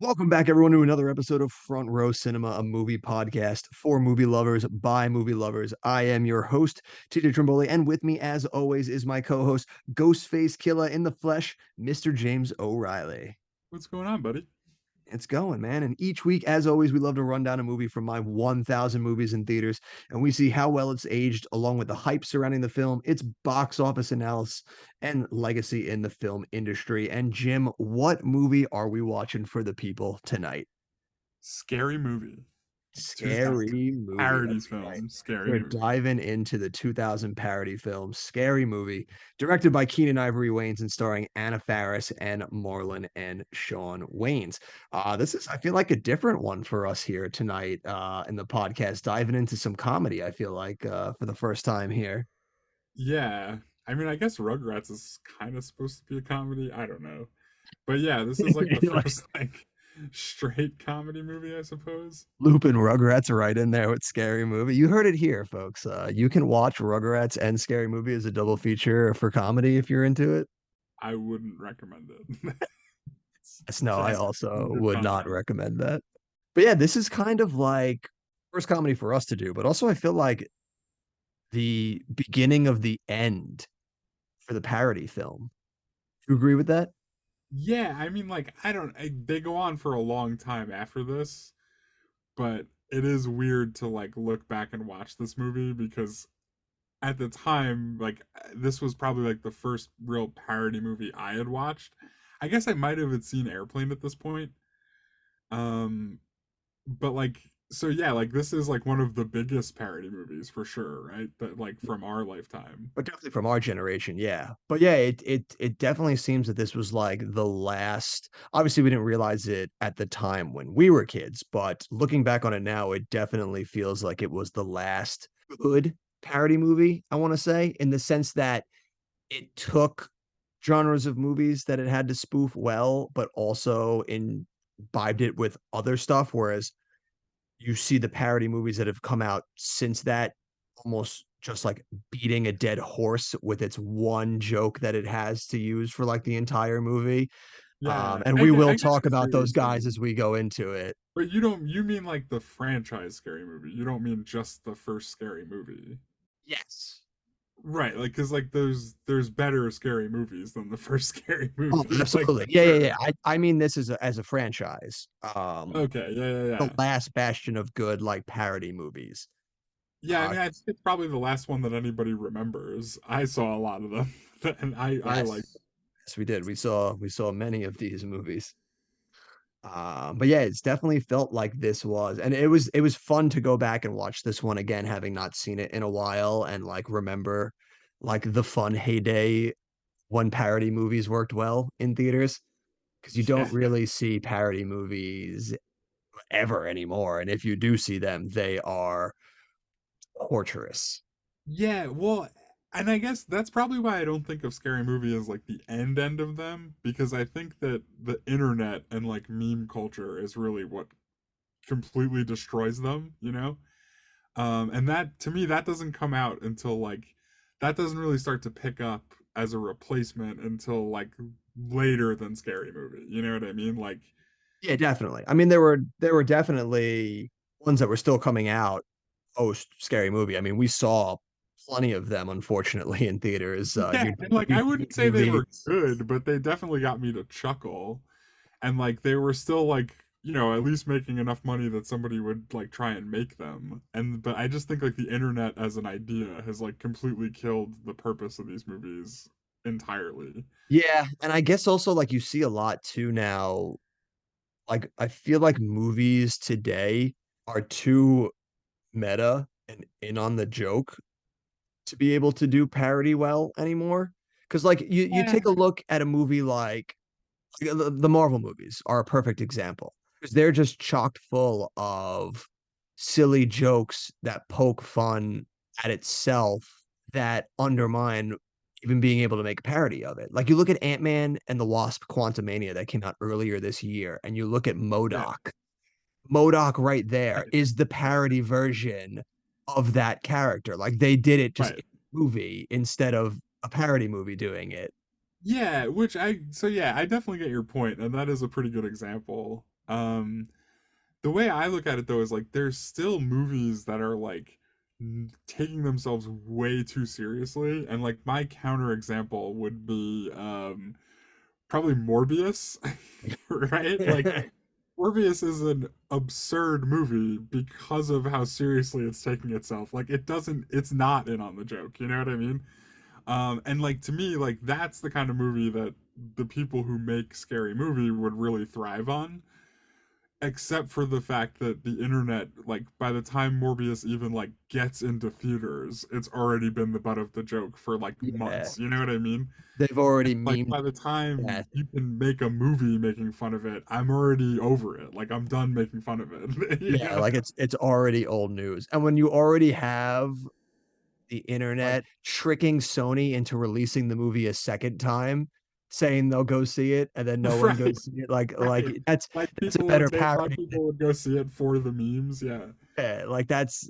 Welcome back, everyone, to another episode of Front Row Cinema, a movie podcast for movie lovers by movie lovers. I am your host, Trimboli, and with me, as always, is my co-host, Ghostface Killer in the flesh, Mr. James O'Reilly. What's going on, buddy? It's going, man. And each week, as always, we love to run down a movie from my 1,000 movies in theaters, and we see how well it's aged, along with the hype surrounding the film, its box office analysis, and legacy in the film industry. And Jim, what movie are we watching for the people tonight? Scary movie. 2000 Scary movie. parody That's right. film. Scary We're movie. diving into the 2000 parody film Scary Movie, directed by Keenan Ivory Waynes and starring Anna Faris and Marlon and Sean Waynes. This is, I feel like, a different one for us here tonight in the podcast, diving into some comedy, I feel like, for the first time here. Yeah. I mean, I guess Rugrats is kind of supposed to be a comedy. I don't know. But yeah, this is like the Like first like straight comedy movie, I suppose. Looping Rugrats right in there with Scary Movie. You heard it here, folks. You can watch Rugrats and Scary Movie as a double feature for comedy if you're into it. I wouldn't recommend it. Yes, no, I Just also the would not content. recommend that. But yeah, this is kind of like first comedy for us to do, but also I feel like the beginning of the end for the parody film. Do you agree with that? Yeah, I mean, like, they go on for a long time after this, but it is weird to like look back and watch this movie because at the time, like this was probably like the first real parody movie I had watched. I guess I might have seen Airplane at this point. Um, but like, so yeah, like this is like one of the biggest parody movies for sure, right? That like from our lifetime. But definitely from our generation, yeah. But yeah, it definitely seems that this was like the last. Obviously, we didn't realize it at the time when we were kids, but looking back on it now, it definitely feels like it was the last good parody movie, I want to say, in the sense that it took genres of movies that it had to spoof well, but also imbibed it with other stuff. Whereas you see the parody movies that have come out since that almost just like beating a dead horse with its one joke that it has to use for like the entire movie. Yeah, And we will I guess talk I see about what you're those guys saying. as we go into it. But you mean like the franchise Scary Movie. You don't mean just the first Scary Movie. Yes. Right, like cuz like there's better scary movies than the first Scary Oh, Movie, like absolutely. for Yeah, yeah, yeah. sure. I mean this as a franchise. Okay, yeah, yeah, The yeah. last bastion of good like parody movies. Yeah, I mean, I think it's probably the last one that anybody remembers. I saw a lot of them, and I like. Yes. Yes, we did. We saw many of these movies. But yeah, it's definitely felt like this was, and it was fun to go back and watch this one again, having not seen it in a while, and like remember like the fun heyday when parody movies worked well in theaters, because you Yeah, don't really see parody movies ever anymore, and if you do see them, they are torturous. yeah. Well, and I guess that's probably why I don't think of Scary Movie as like the end of them because I think that the internet and like meme culture is really what completely destroys them. And that to me that doesn't come out until like that doesn't really start to pick up as a replacement until like later than Scary Movie. You know what I mean? Like Yeah, definitely. I mean, there were definitely ones that were still coming out post Scary Movie. I mean, we saw plenty of them, unfortunately, in theaters. yeah, Your and like I WB wouldn't say they were movies. good, but they definitely got me to chuckle. And like they were still like, at least making enough money that somebody would like try and make them. And but I just think like the internet as an idea has like completely killed the purpose of these movies entirely. Yeah, and I guess also like you see a lot too now. Like I feel like movies today are too meta and in on the joke to be able to do parody well anymore. Because like you Yeah. take a look at a movie like the Marvel movies are a perfect example because they're just chocked full of silly jokes that poke fun at itself that undermine even being able to make a parody of it. Like you look at Ant-Man and the Wasp Quantumania that came out earlier this year, and you look at Yeah. Modoc. Modoc right there is the parody version of that character. Like they did it just Right. in a movie instead of a parody movie doing it. Yeah, which I so yeah, I definitely get your point, and that is a pretty good example. Um, the way I look at it though is like there's still movies that are like taking themselves way too seriously, and like my counter example would be probably Morbius, right? Like Morbius is an absurd movie because of how seriously it's taking itself. Like it's not in on the joke, you know what I mean? And like to me, like that's the kind of movie that the people who make scary movie would really thrive on, except for the fact that the internet, like by the time Morbius even like gets into theaters, it's already been the butt of the joke for like Yeah, months, you know what I mean? they've already Like memed by the time that. you can make a movie making fun of it, I'm already over it. Like I'm done making fun of it. You Yeah, know? like it's already old news. And when you already have the Like internet tricking Sony into releasing the movie a second time, saying they'll go see it, and then no one right, goes see it, like right. that's a People would better they thought parody. people would go see it for the memes, yeah. Yeah, like that's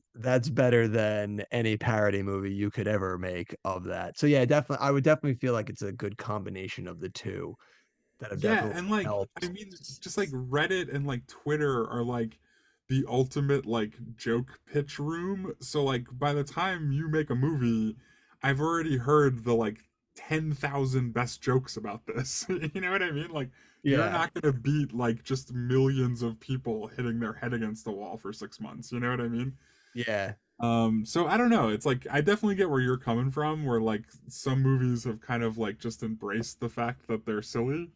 better than any parody movie you could ever make of that. So yeah, definitely, I would definitely feel like it's a good combination of the two that have Yeah, definitely and like I helped. mean just like Reddit and like Twitter are like the ultimate like joke pitch room. So like by the time you make a movie, I've already heard the like 10,000 best jokes about this. You know what I mean? Like you're Yeah, not going to beat like just millions of people hitting their head against the wall for 6 months. You know what I mean? yeah, So I don't know. It's like I definitely get where you're coming from, where like some movies have kind of like just embraced the fact that they're silly.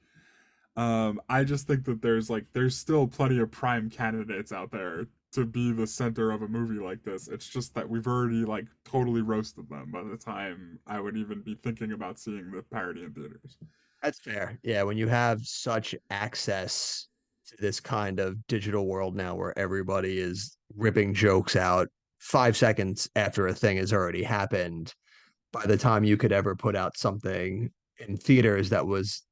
I just think that there's still plenty of prime candidates out there to be the center of a movie like this. It's just that we've already like totally roasted them by the time I would even be thinking about seeing the parody in theaters. that's fair. Yeah, when you have such access to this kind of digital world now where everybody is ripping jokes out 5 seconds after a thing has already happened, by the time you could ever put out something in theaters that was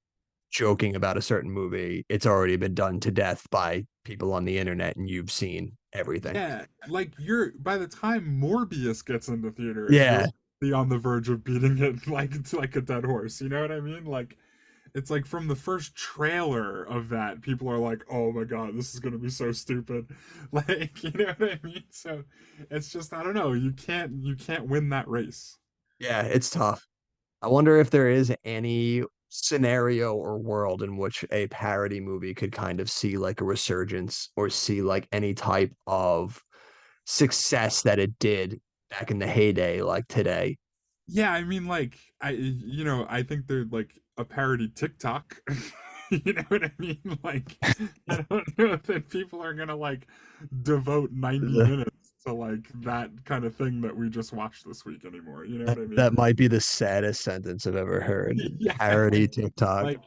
joking about a certain movie, it's already been done to death by people on the internet and you've seen everything. Yeah, like you're by the time Morbius gets into theaters, you're Yeah, already on the verge of beating it like it's like a dead horse. You know what I mean? Like it's like from the first trailer of that, people are like, "Oh my god, this is gonna be so stupid," like you know what I mean. So it's just I don't know. You can't win that race. yeah, it's tough. I wonder if there is any scenario or world in which a parody movie could kind of see like a resurgence or see like any type of success that it did back in the heyday like today. Yeah, I mean, like I think they're like a parody TikTok. You know what I mean? Like, I don't know that people are gonna like devote 90 The- minutes to like that kind of thing that we just watched this week anymore. You know what I mean? that might be the saddest sentence I've ever heard. Yeah. Parody TikTok. Like,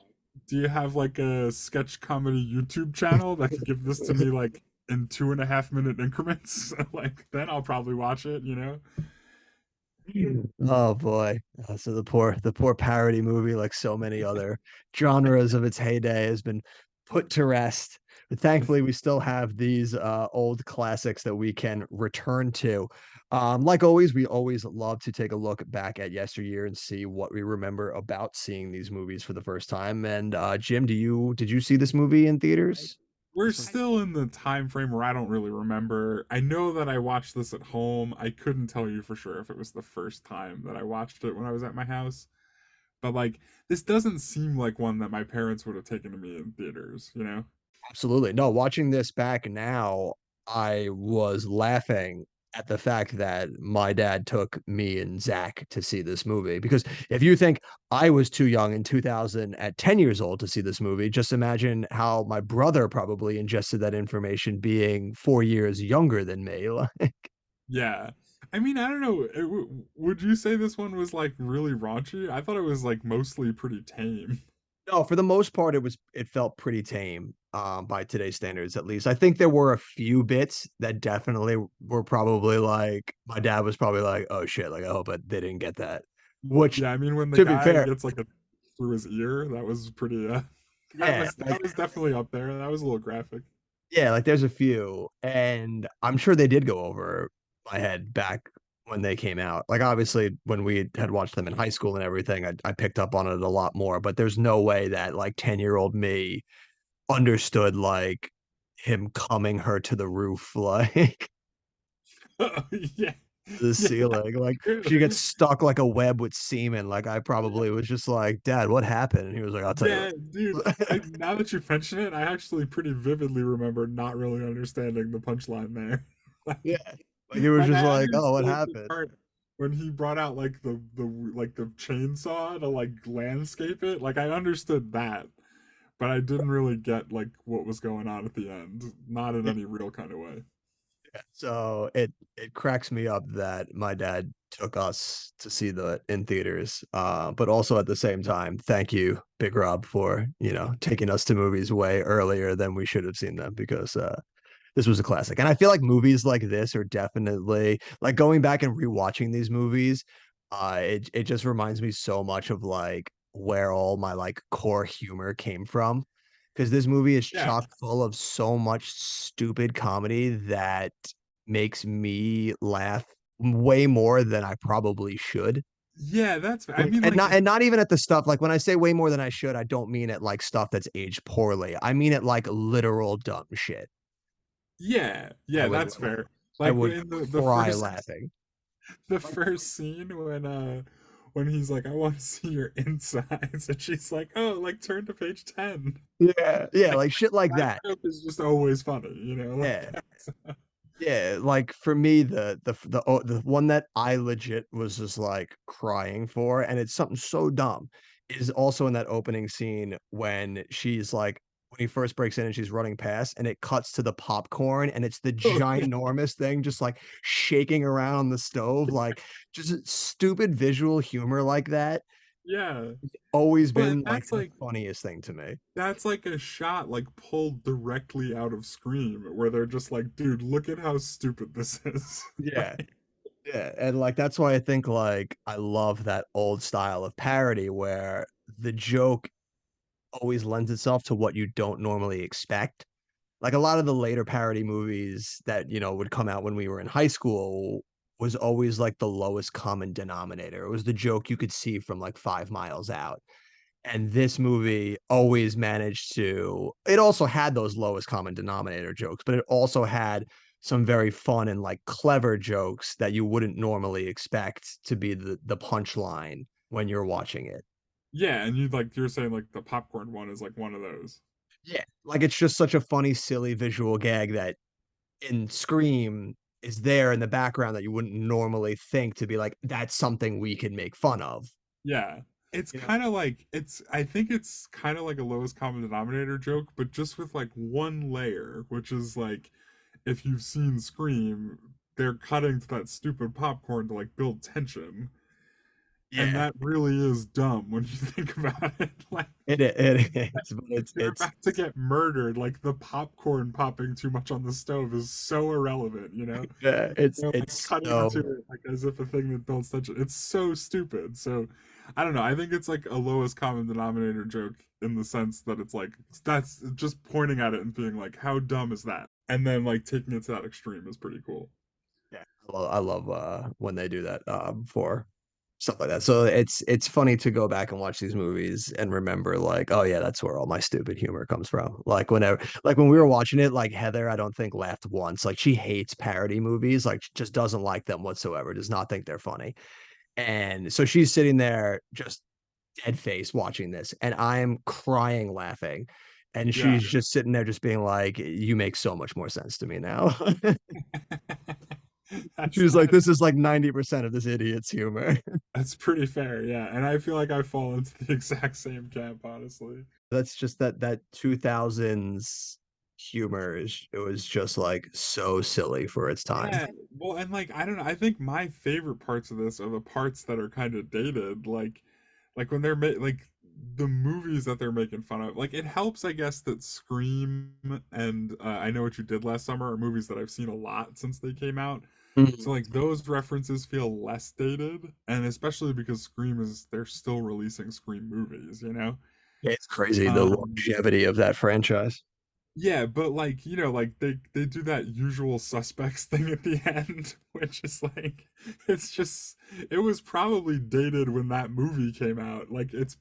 do you have like a sketch comedy YouTube channel that could give this to me like in 2.5 minute increments? Like, then I'll probably watch it, you know? Oh boy. So the poor parody movie, like so many other genres of its heyday, has been put to rest. But thankfully, we still have these old classics that we can return to. Like always, we always love to take a look back at yesteryear and see what we remember about seeing these movies for the first time. And Jim, did you see this movie in theaters? We're still in the time frame where I don't really remember. I know that I watched this at home. I couldn't tell you for sure if it was the first time that I watched it when I was at my house. But like this doesn't seem like one that my parents would have taken to me in theaters, you know? Absolutely. No, watching this back now, I was laughing at the fact that my dad took me and Zach to see this movie. Because if you think I was too young in 2000 at 10 years old to see this movie, just imagine how my brother probably ingested that information being 4 years younger than me. Yeah. I mean, I don't know. Would you say this one was like really raunchy? I thought it was like mostly pretty tame. No, for the most part, it felt pretty tame, by today's standards, at least. I think there were a few bits that definitely were probably like my dad was probably like, "Oh shit!" Like I hope they didn't get that. Which, Yeah, I mean when the to be guy fair, gets like a through his ear, that was pretty that yeah, was like that was definitely up there. That was a little graphic. yeah, like there's a few, and I'm sure they did go over my head back when they came out. Like obviously, when we had watched them in high school and everything, I picked up on it a lot more. But there's no way that like 10-year-old me understood like him coming her to the roof, like Oh, yeah, the yeah, ceiling. Like she gets true. stuck like a web with semen. Like I probably was just like, Dad, what happened? And he was like, I'll tell you Yeah, dude. Now that you mention it, I actually pretty vividly remember not really understanding the punchline there. Yeah. Like, Like it was like just I like, oh, what understood the happened? part when he brought out like the chainsaw to like landscape it. Like I understood that, but I didn't really get like what was going on at the end. Not in Yeah. any real kind of way. So it cracks me up that my dad took us to see the in theaters. But also at the same time, thank you, Big Rob, for, taking us to movies way earlier than we should have seen them because this was a classic. And I feel like movies like this are definitely like going back and rewatching these movies, it just reminds me so much of like where all my like core humor came from. Because this movie is Yeah, chock full of so much stupid comedy that makes me laugh way more than I probably should. yeah. That's. I Like mean, and like, not even at the stuff like when I say way more than I should, I don't mean it like stuff that's aged poorly. I mean it like literal dumb shit. yeah, I yeah. would That's fair. I Like would in the cry first laughing. the first scene when he's like, I want to see your insides, and she's like, oh, like turn to page 10. Yeah, yeah, Like like shit like that that. trope is just always funny, you know? Like Yeah, that's yeah. Like for me, the one that I legit was just like crying for, and it's something so dumb, is also in that opening scene when she's like when he first breaks in and she's running past, and it cuts to the popcorn, and it's the oh yeah, ginormous thing just like shaking around the stove, like just stupid visual humor like that. yeah. Always Well, and been like the funniest thing to me. that's like a shot like pulled directly out of Scream, where they're just like, dude, look at how stupid this is. Yeah. Like, Yeah, and like that's why I think like I love that old style of parody where the joke always lends itself to what you don't normally expect. Like a lot of the later parody movies that, would come out when we were in high school was always like the lowest common denominator. It was the joke you could see from like 5 miles out. And this movie always managed to it also had those lowest common denominator jokes, but it also had some very fun and like clever jokes that you wouldn't normally expect to be the punchline when you're watching it. yeah, and you like you're saying like the popcorn one is like one of those. Yeah. Like it's just such a funny, silly visual gag that in Scream is there in the background that you wouldn't normally think to be like, that's something we can make fun of. Yeah. It's You know? kind of like it's I think it's kind of like a lowest common denominator joke, but just with like one layer, which is like if you've seen Scream, they're cutting to that stupid popcorn to like build tension. And Yeah. that really is dumb when you think about it. Like It is, but they're about to get murdered. Like the popcorn popping too much on the stove is so irrelevant, you know? yeah, it's They're like it's cutting to so it like as if a thing that builds tension. It's so stupid. So I don't know. I think it's like a lowest common denominator joke in the sense that it's like that's just pointing at it and being like, how dumb is that? And then like taking it to that extreme is pretty cool. yeah, I love when they do that for stuff like that. So it's funny to go back and watch these movies and remember like, oh yeah, that's where all my stupid humor comes from. Like when we were watching it, like Heather, I don't think laughed once. Like she hates parody movies, like just doesn't like them whatsoever, does not think they're funny. And so she's sitting there just dead face watching this, and I'm crying laughing. And Yeah. she's just sitting there just being like, you make so much more sense to me now. She that's was like, that this is like 90% of this idiot's humor. that's pretty fair, yeah. And I feel like I fall into the exact same camp, honestly. That's just that 2000s humor it was just like so silly for its time. Yeah, well, and like I don't know, I think my favorite parts of this are the parts that are kind of dated, like when like the movies that they're making fun of. Like it helps, I guess, that Scream and I Know What You Did Last Summer are movies that I've seen a lot since they came out. Mhm. So like those references feel less dated, and especially because Scream is they're still releasing Scream movies, you know? It's crazy the Um longevity of that franchise. Yeah, but like, you know, like they do that usual suspects thing at the end, which is like it's just it was probably dated when that movie came out. Like it's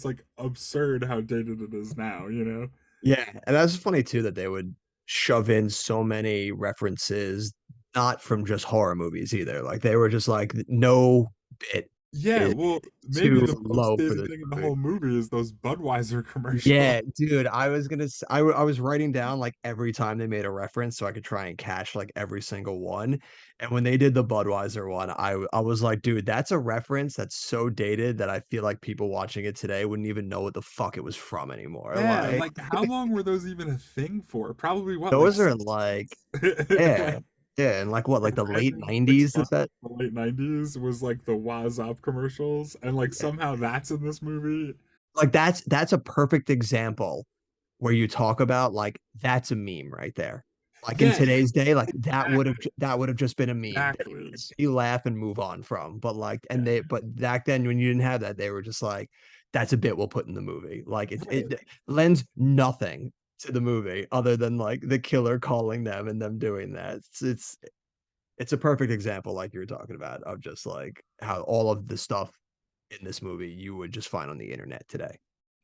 like absurd how dated it is now, you know? Yeah, and that's funny too that they would shove in so many references, not from just horror movies either. Like they were just like, no bit Yeah, is well, maybe too the most low for dated this thing in the movie. whole movie is those Budweiser commercials. Yeah, dude, I was gonna I was writing down like every time they made a reference so I could try and catch like every single one. And when they did the Budweiser one, I was like, dude, that's a reference that's so dated that I feel like people watching it today wouldn't even know what the fuck it was from anymore. Yeah, Like like how long were those even a thing for? Probably what, like those are 6 like months? yeah, yeah, and like what, like Like the right late in 6 90s is months, that? the late 90s was like the Waz Up commercials, and like Yeah. somehow that's in this movie. Like that's a perfect example where you talk about like that's a meme right there. Like in Yeah, today's day, like exactly. that would have just been a meme that Exactly. you laugh and move on from. But like and Yeah. they but back then when you didn't have that, they were just like, that's a bit we'll put in the movie. Like Right. it lends nothing to the movie other than like the killer calling them and them doing that. It's a perfect example, like you were talking about, of just like how all of the stuff in this movie you would just find on the internet today.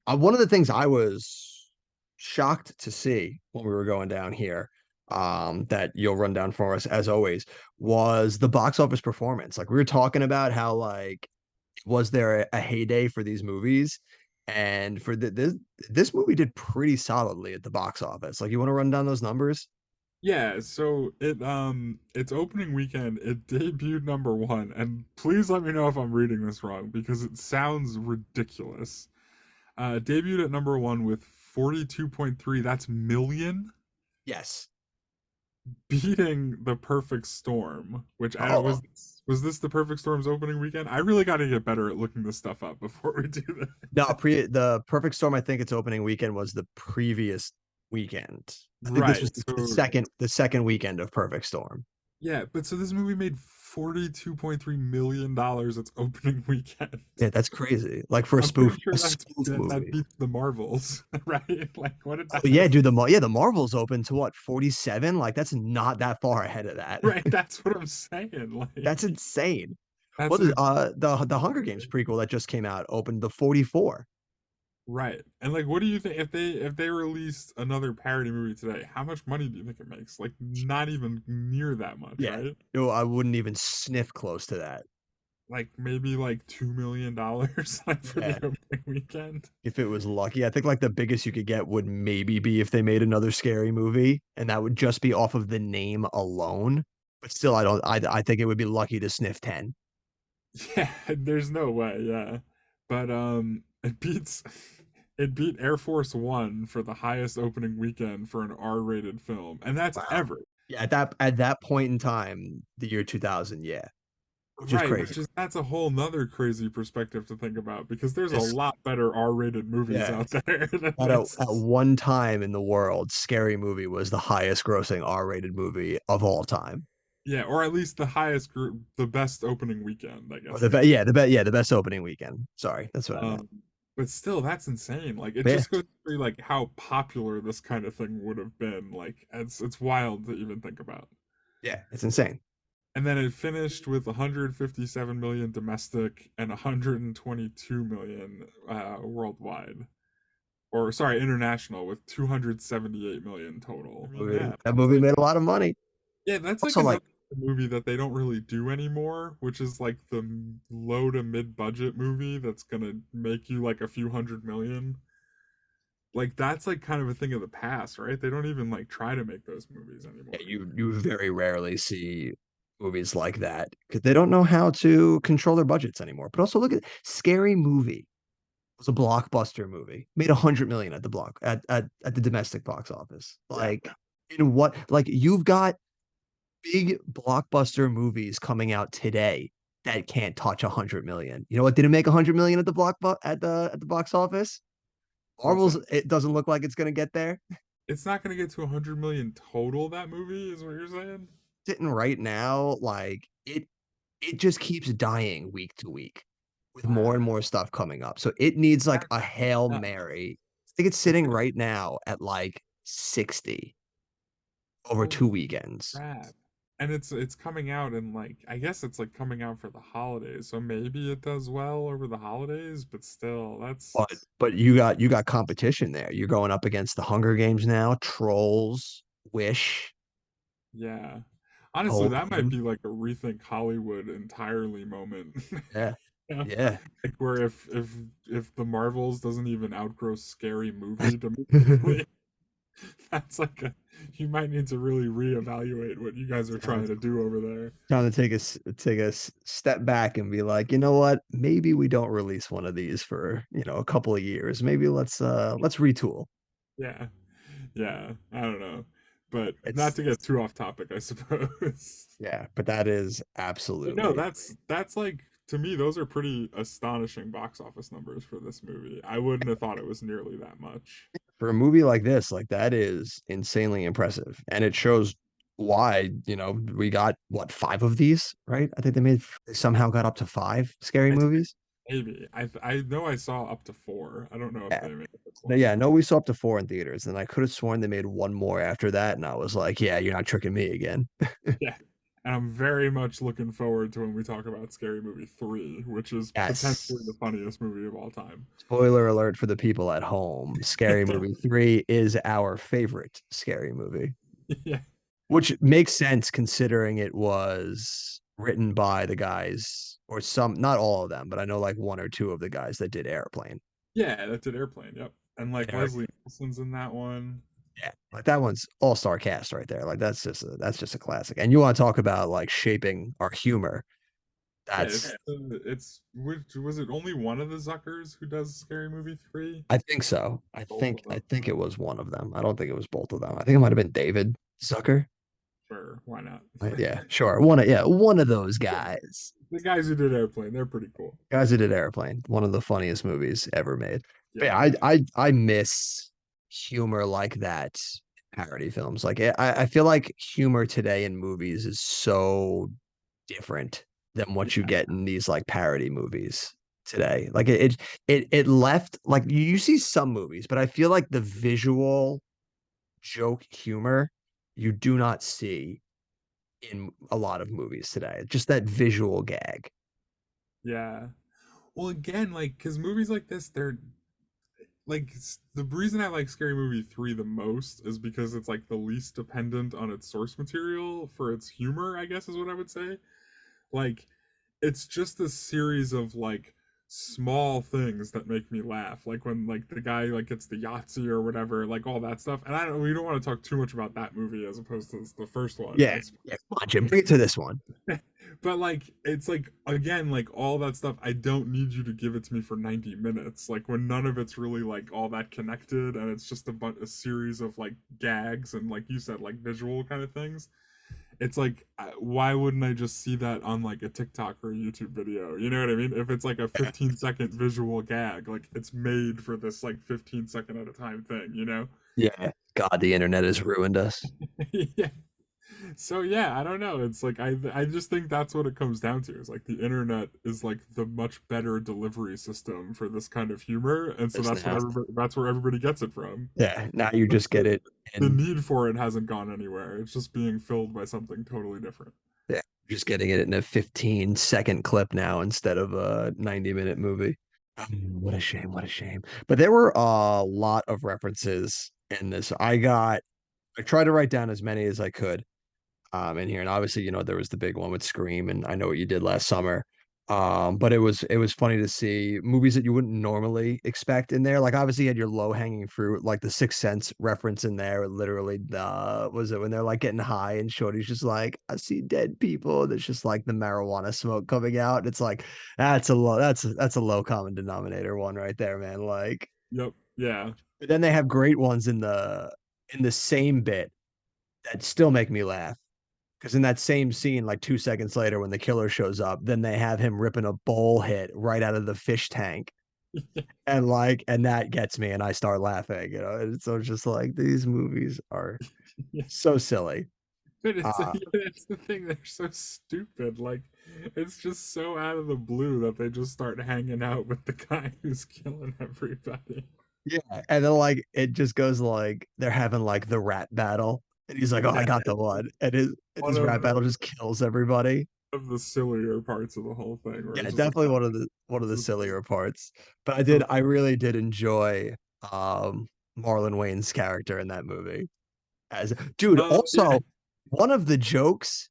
One of the things I was shocked to see when we were going down here, that you'll run down for us as always, was the box office performance. Like we were talking about how like was there a heyday for these movies, and for this movie did pretty solidly at the box office. Like you want to run down those numbers? Yeah, so its opening weekend, it debuted number one, and please let me know if I'm reading this wrong because it sounds ridiculous. It debuted at number one with 42.3, that's million, Yes. beating The Perfect Storm, which I Oh, was this The Perfect Storm's opening weekend? I really got to get better at looking this stuff up before we do no, this. the Perfect Storm, I think its opening weekend was the previous weekend. I think this was Right. So the second weekend of Perfect Storm. yeah, but so this movie made $42.3 million dollars its opening weekend. Yeah, that's crazy. Like for I'm pretty a sure spoof that movie. beats the Marvels, right? Like what did Oh that yeah, have? dude, the Marvels open to what, 47? Like that's not that far ahead of that. Right, that's what I'm saying. That's Like insane. that's What is the Hunger Games ridiculous. prequel that just came out opened to 44. Right. And like what do you think if they released another parody movie today, how much money do you think it makes? Like not even near that much, Yeah. right? No, I wouldn't even sniff close to that. Like maybe like $2 million like for the Yeah. opening weekend. If it was lucky. I think like the biggest you could get would maybe be if they made another scary movie, and that would just be off of the name alone. But still, I think it would be lucky to sniff 10. Yeah, there's no way, yeah. But it beats it beat Air Force One for the highest opening weekend for an R-rated film, and that's Wow. ever. Yeah, at that point in time, the year 2000, yeah, which is Right, crazy. which is that's a whole nother crazy perspective to think about because there's a This, lot better R-rated movies yeah, out there than this. at one time in the world, Scary Movie was the highest grossing R-rated movie of all time. Yeah, or at least the highest group, the best opening weekend, I Or guess is the best opening weekend. Sorry, that's what I meant. um but still that's insane. Like it But yeah, just goes to show, like how popular this kind of thing would have been. Like it's wild to even think about. yeah, it's insane. And then it finished with 157 million domestic and 122 million worldwide. Or sorry, international with 278 million total. I mean, yeah, That that's movie like made a lot of money. that's like Also, like, another movie that they don't really do anymore, which is like the low to mid budget movie that's gonna make you like a few hundred million. Like that's like kind of a thing of the past, right? They don't even like try to make those movies yeah, anymore. you very rarely see movies like that because they don't know how to control their budgets anymore. But also, look at Scary Movie. It was a blockbuster movie, made 100 million at the at the domestic box office. Yeah. Like, in what? Like, you've got big blockbuster movies coming out today that can't touch 100 million. You know what didn't make 100 million at the at the box office? What's Marvel's. that? It doesn't look like it's gonna get there. It's not gonna get to 100 million total, that movie, is what you're saying? Sitting right now, like it just keeps dying week to week with more and Wow. more stuff coming up. So it needs like That's a Hail nuts. Mary. I think it's It's sitting right now at like 60 over holy 2 weekends. crap. And it's coming out in like I guess it's like coming out for the holidays, so maybe it does well over the holidays, but still, But you got competition there. You're going up against the Hunger Games now, Trolls. Wish, Yeah. Honestly, that might Home. be like a rethink Hollywood entirely moment. Yeah. Yeah. Yeah. Like where if the Marvels doesn't even outgrow Scary Movie domestically, that's like a you might need to really reevaluate what you guys are Time trying to do over there. time to take a step back and be like, you know what? Maybe we don't release one of these for, a couple of years. Maybe let's retool. Yeah. Yeah. I don't know. But not It's to get too off topic, I suppose. Yeah, but that is But no, absolutely that's like to me those are pretty astonishing box office numbers for this movie. I wouldn't have thought it was nearly that much. for a movie like this, like that is insanely impressive. And it shows why, we got what, five of these, right? I think they somehow got up to five scary I movies. maybe I know I saw up to four. I don't know if Yeah. they made this But one. yeah, no, we saw up to four in theaters, and I could have sworn they made one more after that, and I was like, yeah, you're not tricking me again. Yeah. And I'm very much looking forward to when we talk about Scary Movie 3, which is potentially the Yes. funniest movie of all time. Spoiler alert for the people at home. Scary Movie 3 is our favorite scary movie, Yeah. which makes sense considering it was written by the guys, or some, not all of them, but I know like one or two of the guys that did Airplane. Yeah, that's an airplane, yep. And like Yeah, Leslie Nielsen's in that one. yeah, like that one's all-star cast right there. Like that's just a classic. And you want to talk about like shaping our humor. Yeah, That's it's which was it only one of the Zuckers who does Scary Movie 3? I think so. I Both of think I them. think it was one of them. I don't think it was both of them. I think it might have been David Zucker. Sure, why not? Right, yeah, sure. One of those guys. The guys who did Airplane, they're pretty cool. Guys who did Airplane, one of the funniest movies ever made. But yeah, Yeah. I miss humor like that in parody films. Like I feel like humor today in movies is so different than what you Yeah. get in these like parody movies today. Like it left like you see some movies, but I feel like the visual joke humor you do not see in a lot of movies today. Just that visual gag. Yeah. Well, again, like, because movies like this, they're like the reason I like Scary Movie 3 the most is because it's like the least dependent on its source material for its humor, I guess is what I would say. Like, it's just a series of like small things that make me laugh. Like when like the guy like gets the Yahtzee or whatever, like all that stuff. And I don't we don't want to talk too much about that movie as opposed to the first one, Yeah. Yeah. Come on, Jim. Bring it to this one. but like it's like again like all that stuff I don't need you to give it to me for 90 minutes like when none of it's really like all that connected and it's just a series of like gags and like you said like visual kind of things. It's like why wouldn't I just see that on like a TikTok or a YouTube video, you know what I mean? If it's like a 15-second visual gag, like it's made for this like 15-second at a time thing, you know? Yeah. God, the internet has ruined us. Yeah. So yeah, I don't know. It's like I just think that's what it comes down to. Is like the internet is like the much better delivery system for this kind of humor, and so This now. that's where everybody gets it from. Yeah. Now you But just get it the in. need for it hasn't gone anywhere. It's just being filled by something totally different. Yeah. Just getting it in a 15-second clip now instead of a 90-minute movie. What a shame. What a shame. But there were a lot of references in this. I tried to write down as many as I could. In here. And obviously, there was the big one with Scream, and I know what you did last summer. But it was funny to see movies that you wouldn't normally expect in there. Like obviously you had your low hanging fruit, like the Sixth Sense reference in there. Literally, was it when they're like getting high and Shorty's just like, I see dead people. There's just like the marijuana smoke coming out. It's like that's a low common denominator one right there, man. Like, Yep. Yeah. but then they have great ones in the same bit that still make me laugh. Because in that same scene, like 2 seconds later, when the killer shows up, then they have him ripping a bowl hit right out of the fish tank. And that gets me, and I start laughing. And so it's just like these movies are Yeah. so silly. But it's Uh, that's the thing. They're so stupid. Like it's just so out of the blue that they just start hanging out with the guy who's killing everybody. yeah. And then like it just goes like they're having like the rat battle. And he's like, oh, I Yeah. got the one. And his One rap battle just kills everybody. of the sillier parts of the whole thing, where Yeah, it's just like, definitely oh, one of the this is sillier parts. But so I really did enjoy Marlon Wayne's character in that movie. As dude, Yeah. also one of the jokes,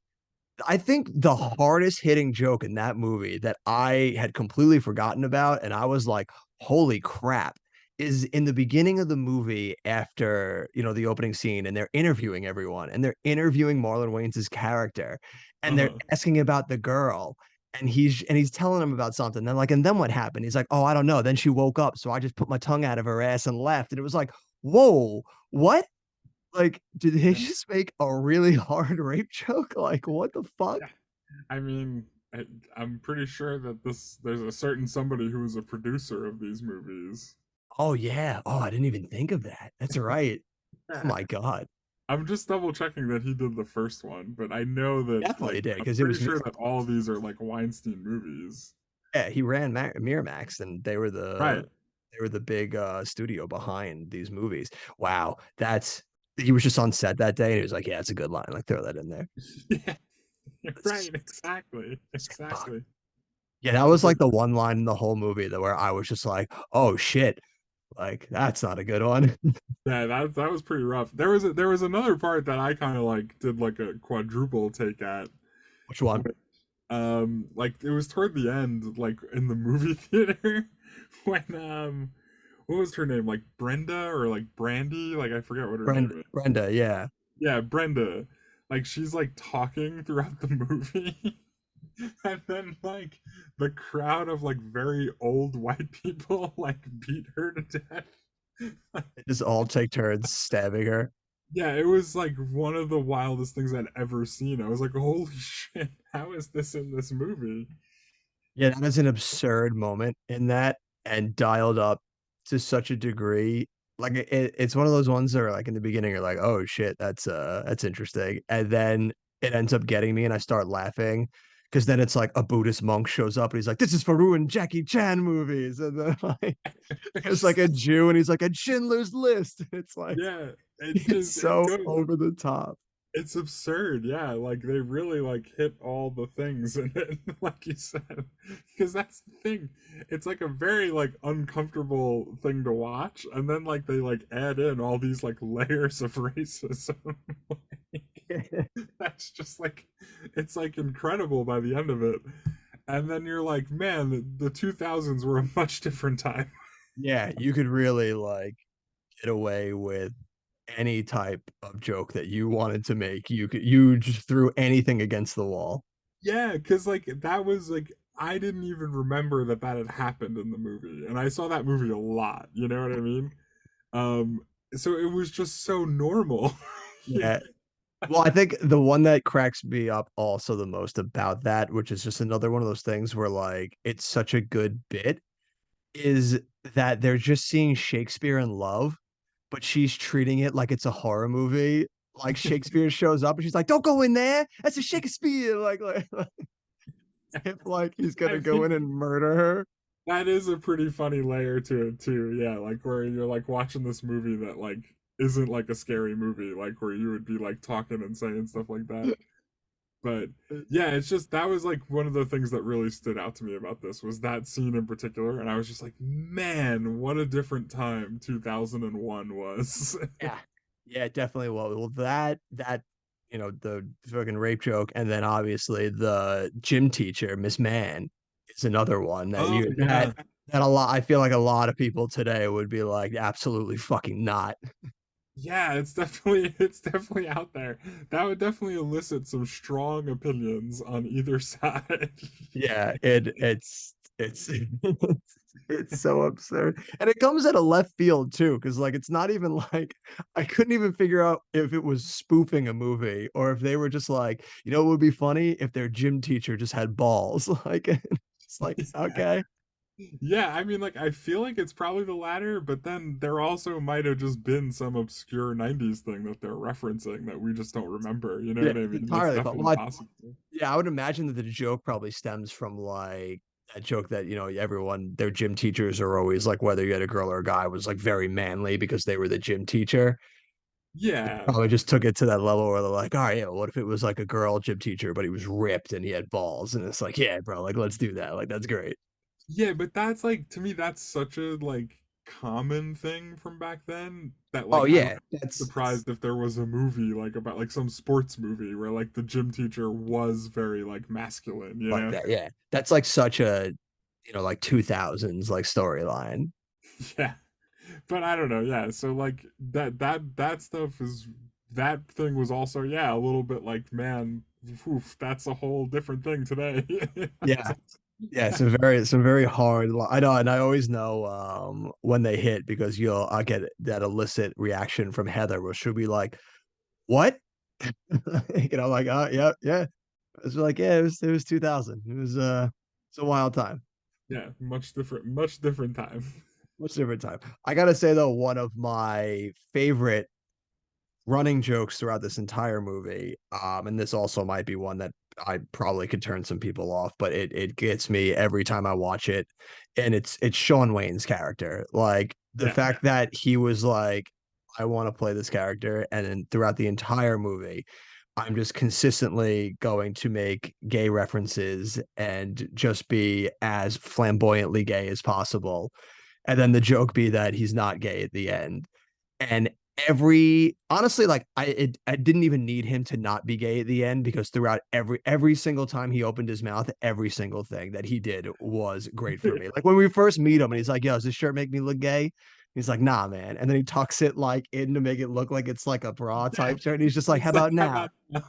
I think the hardest hitting joke in that movie that I had completely forgotten about, and I was like, holy crap, is in the beginning of the movie after, the opening scene, and they're interviewing everyone, and they're interviewing Marlon Wayans' character, and they're Uh-huh. asking about the girl. And he's telling them about something. Then like, and then what happened? He's like, oh, I don't know. Then she woke up, so I just put my tongue out of her ass and left. And it was like, whoa, what? Like, did they Yeah. just make a really hard rape joke? Like, what the fuck? Yeah. I mean, I'm pretty sure that there's a certain somebody who is a producer of these movies. Oh yeah. Oh, I didn't even think of that. That's right. Oh my God. I'm just double checking that he did the first one, but I know that Definitely like did I'm because it pretty was sure that all of these are like Weinstein movies. yeah, he ran Miramax and Right. they were the big studio behind these movies. Wow. That's he was just on set that day and he was like, yeah, it's a good line. Like throw that in there. Yeah. It's, Right, exactly. fuck. Exactly. Yeah, that It's a was bit like the one line in the whole movie that where I was just like, oh shit. Like that's not a good one. yeah, that was pretty rough. There was another part that I kind of like did like a quadruple take at. Which one? Like it was toward the end, like in the movie theater, when what was her name? Like Brenda or like Brandy? Like I forget what her name is. Brenda, yeah. Yeah, Brenda. Like she's like talking throughout the movie. And then like the crowd of like very old white people like beat her to death. They just all take turns stabbing her. Yeah, it was like one of the wildest things I'd ever seen. I was like, holy shit, how is this in this movie? Yeah, that is an absurd moment in that and dialed up to such a degree. Like it's one of those ones that are like in the beginning you're like, oh shit, that's interesting. And then it ends up getting me and I start laughing because then it's like a Buddhist monk shows up and he's like, this is for ruined Jackie Chan movies. And then like there's like a Jew and he's like a Schindler's List. It's like Yeah, it's it so goes over the top. it's absurd. Yeah, like they really like hit all the things in it, like you said, because that's the thing. It's like a very like uncomfortable thing to watch, and then like they like add in all these like layers of racism. That's just like it's like incredible by the end of it, and then you're like, man, the 2000s were a much different time. Yeah, you could really like get away with any type of joke that you wanted to make. You just threw anything against the wall. Yeah, because like that was like I didn't even remember that that had happened in the movie, and I saw that movie a lot. You know what I mean? So it was just so normal. Yeah. Yeah. Well, I think the one that cracks me up also the most about that, which is just another one of those things where like it's such a good bit, is that they're just seeing Shakespeare in love, but she's treating it like it's a horror movie. Like Shakespeare shows up and she's like, "Don't go in there. That's a Shakespeare." Like if like he's gonna I go mean, in and murder her. that is a pretty funny layer to it too. Yeah, like where you're like watching this movie that like isn't like a scary movie, like where you would be like talking and saying stuff like that. But yeah, it's just that was like one of the things that really stood out to me about this was that scene in particular, and I was just like, man, what a different time 2001 was. Yeah. Yeah, definitely. Well, the fucking rape joke, and then obviously the gym teacher, Miss Man, is another one that Oh you yeah. that a lot. I feel like a lot of people today would be like, absolutely fucking not. Yeah, it's definitely out there. That would definitely elicit some strong opinions on either side. Yeah, it's it's so absurd, and it comes at a left field too, because like it's not even like I couldn't even figure out if it was spoofing a movie or if they were just like, what would be funny if their gym teacher just had balls. Like it's like okay, Yeah, I mean like I feel like it's probably the latter, but then there also might have just been some obscure 90s thing that they're referencing that we just don't remember. You know yeah, what I it's mean? That's entirely. But definitely well, possible. yeah, I would imagine that the joke probably stems from like that joke that everyone their gym teachers are always like whether you had a girl or a guy was like very manly because they were the gym teacher. Yeah. Probably just took it to that level where they're like, all right, yeah, what if it was like a girl gym teacher, but he was ripped and he had balls? And it's like, yeah, bro, like let's do that. Like that's great. Yeah, but that's like to me that's such a like common thing from back then that Oh like I would yeah, be surprised if there was a movie like about like some sports movie where like the gym teacher was very like masculine, you like know? that. Yeah, that's like such a like 2000s like storyline. Yeah. But I don't know, yeah. So like that stuff is that thing was also yeah, a little bit like man, oof, that's a whole different thing today. It's Yeah. Yeah, some very hard. I know, and I always know when they hit because I get that illicit reaction from Heather where she'll be like, "What?" Like, "Oh, yeah, yeah." It's like, "Yeah, it was 2000. It's a wild time, yeah, much different time. much different time." I gotta say though, one of my favorite running jokes throughout this entire movie. And this also might be one that I probably could turn some people off, but it gets me every time I watch it. And it's Sean Wayne's character. Like the Yeah. fact that he was like, I want to play this character, and then throughout the entire movie, I'm just consistently going to make gay references and just be as flamboyantly gay as possible. And then the joke be that he's not gay at the end. And every honestly, like I didn't even need him to not be gay at the end because throughout every single time he opened his mouth, every single thing that he did was great for me. Like when we first meet him and he's like, "Yo, does this shirt make me look gay?" He's like, "Nah, man." And then he tucks it like in to make it look like it's like a bra Yeah. type shirt. And he's just like, "How It's like about how now?" about now?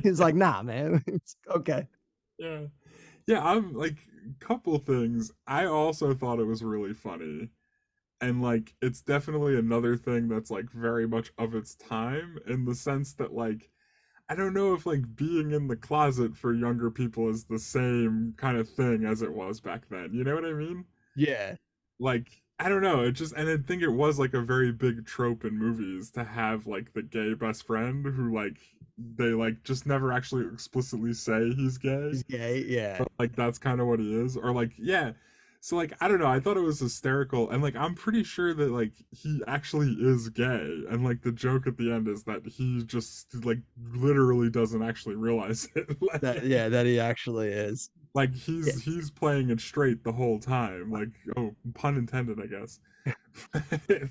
He's like, "Nah, man." It's okay. Yeah. Yeah, I'm like couple things. I also thought it was really funny. And like it's definitely another thing that's like very much of its time in the sense that like I don't know if like being in the closet for younger people is the same kind of thing as it was back then. You know what I mean? Yeah. Like I don't know, it just and I think it was like a very big trope in movies to have like the gay best friend who like they like just never actually explicitly say he's gay, He's gay. Yeah. like that's kind of what he is or like yeah. So like I don't know, I thought it was hysterical and like I'm pretty sure that like he actually is gay and like the joke at the end is that he just like literally doesn't actually realize it. That he actually is. Like Yeah. he's playing it straight the whole time. Like oh, pun intended, I guess.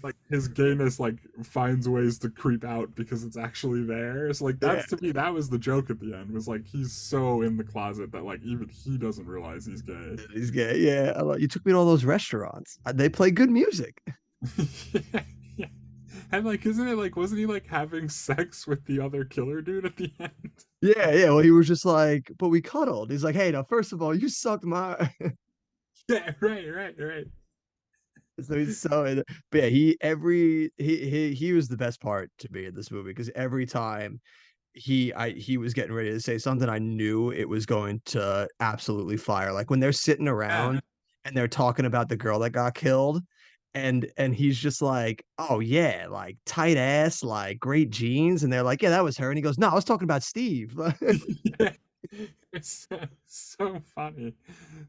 Like his gayness like finds ways to creep out because it's actually there. So like Yeah. that's to me that was the joke at the end was like he's so in the closet that like even he doesn't realize he's gay. He's gay. Yeah. You took me to all those restaurants. They play good music. Yeah, yeah. And like isn't it like wasn't he like having sex with the other killer dude at the end? Yeah, yeah. Well, he was just like, but we cuddled. He's like, hey, now first of all, you sucked my. Yeah, right. So he's so. But yeah, he was the best part to me in this movie because every time he was getting ready to say something, I knew it was going to absolutely fire. Like when they're sitting Yeah. around and they're talking about the girl that got killed, and he's just like, oh yeah, like tight ass, like great jeans, and they're like, yeah, that was her, and he goes, no, I was talking about Steve. Yeah. It's so funny.